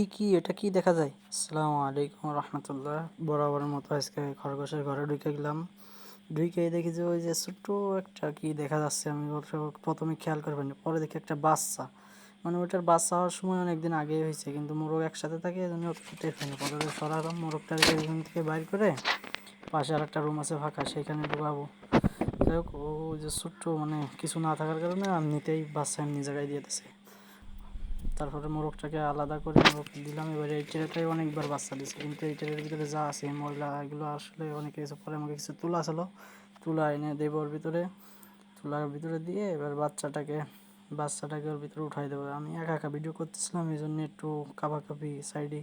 এটা কি দেখা যায়? আসসালামু আলাইকুম রহমতুল্লাহ। বরাবরের মতো আজকে খরগোশের ঘরে ঢুকে গেলাম। ঢুকেই দেখি যে ওই যে ছোট্ট একটা কি দেখা যাচ্ছে, আমি অবশ্য প্রথমে খেয়াল করে পাইনি, পরে দেখি একটা বাচ্চা। মানে ওইটার বাচ্চা হওয়ার সময় অনেকদিন আগে হয়েছে, কিন্তু মোরগ একসাথে থাকে এই জন্য অতটা টের পাইনি। পরে ওদের সরালাম, মোরগটাকে ওখান থেকে বাইর করে পাশে আর একটা রুম আছে ফাঁকা, সেখানে ঢুকাবো। যাই হোক, ও যে ছোট্ট মানে কিছু না থাকার কারণে এমনিতেই বাচ্চা এমনি জায়গায় দিয়ে দিছে। তারপরে মোরগটাকে আলাদা করে মোরগ দিলাম। এবারে এই ট্রেটাই অনেকবার বাচ্চা দিছে, কিন্তু এই ট্রের ভিতরে যা আছে ময়লা এগুলো আসলে অনেকে কিছু, পরে আমাকে কিছু তুলা ছিল, তুলা এনে দেবো ওর ভিতরে। তুলার ভিতরে দিয়ে এবার বাচ্চাটাকে ওর ভিতরে উঠাই দেবো। আমি একা একা ভিডিও করতেছিলাম, এই জন্য একটু কাঁপাকাঁপি সাইডে।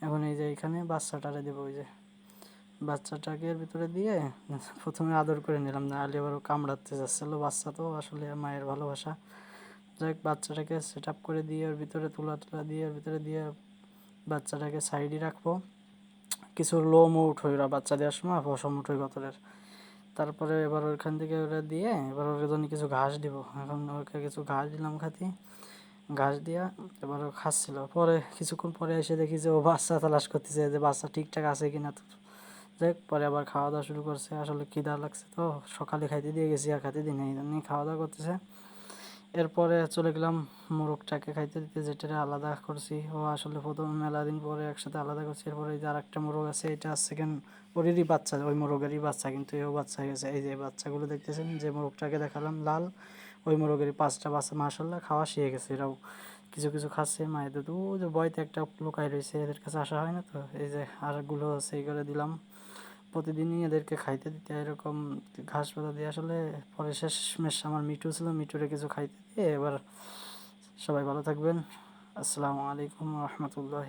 এখন এই যে এখানে বাচ্চাটারে দেবো, ওই যে বাচ্চাটাকে এর ভিতরে দিয়ে প্রথমে আদর করে নিলাম, না হলে এবার কামড়াতে যাচ্ছিলো। বাচ্চা তো আসলে মায়ের ভালোবাসা। যাই হোক, বাচ্চাটাকে সেট আপ করে দিয়ে ওর ভিতরে তুলা দিয়ে ওর ভিতরে দিয়ে বাচ্চাটাকে সাইডে রাখবো। কিছু লোম উঠোয়, ওরা বাচ্চা দেওয়ার সময় পশম উঠোয় গতরের। তারপরে এবার ওইখান থেকে ওরা দিয়ে এবার ওর জন্য কিছু ঘাস দিব। এখন ওকে কিছু ঘাস দিলাম খাতি, ঘাস দিয়া এবার ও খাচ্ছিল। পরে কিছুক্ষণ পরে এসে দেখি যে ও বাচ্চা তালাশ করতেছে, যে বাচ্চা ঠিকঠাক আছে কিনা। তো যাই হোক, পরে আবার খাওয়া দাওয়া শুরু করছে। আসলে খিদা লাগছে, তো সকালে খাইতে দিয়ে গেছি আর খাইতে দিই না, এই জন্যই খাওয়া দাওয়া করতেছে। এরপরে চলে গেলাম মোরগটাকে খাইতে দিতে, যেটা আলাদা করছি। ও আসলে প্রথম মেলা দিন পরে একসাথে আলাদা করছি। এরপরে এই যে আর একটা মোরগ আছে, এটা সেকেন্ড, ওরেরই বাচ্চা, ওই মোরগেরই বাচ্চা, কিন্তু এও বাচ্চা হয়ে গেছে। এই যে বাচ্চাগুলো দেখতেছেন, যে মোরগটাকে দেখালাম লাল, ওই মোরগেরই 5টা বাচ্চা। মাশাল্লাহ খাওয়া শিখে গেছে এরাও, কিছু কিছু খাচ্ছে মায়ের দুধ। ও যে বয়তে একটা লুকাই রয়েছে, এদের কাছে আসা হয় না। তো এই যে আরগুলো আছে, এইগুলো দিলাম। প্রতিদিনই এদেরকে খাইতে দিতে এরকম ঘাস পাতা দিয়ে। আসলে পরে শেষমেশ আমার মিঠু ছিল, মিঠুরে কিছু খাইতে দিয়ে এবার সবাই ভালো থাকবেন। আসসালামু আলাইকুম রহমতুল্লাহ।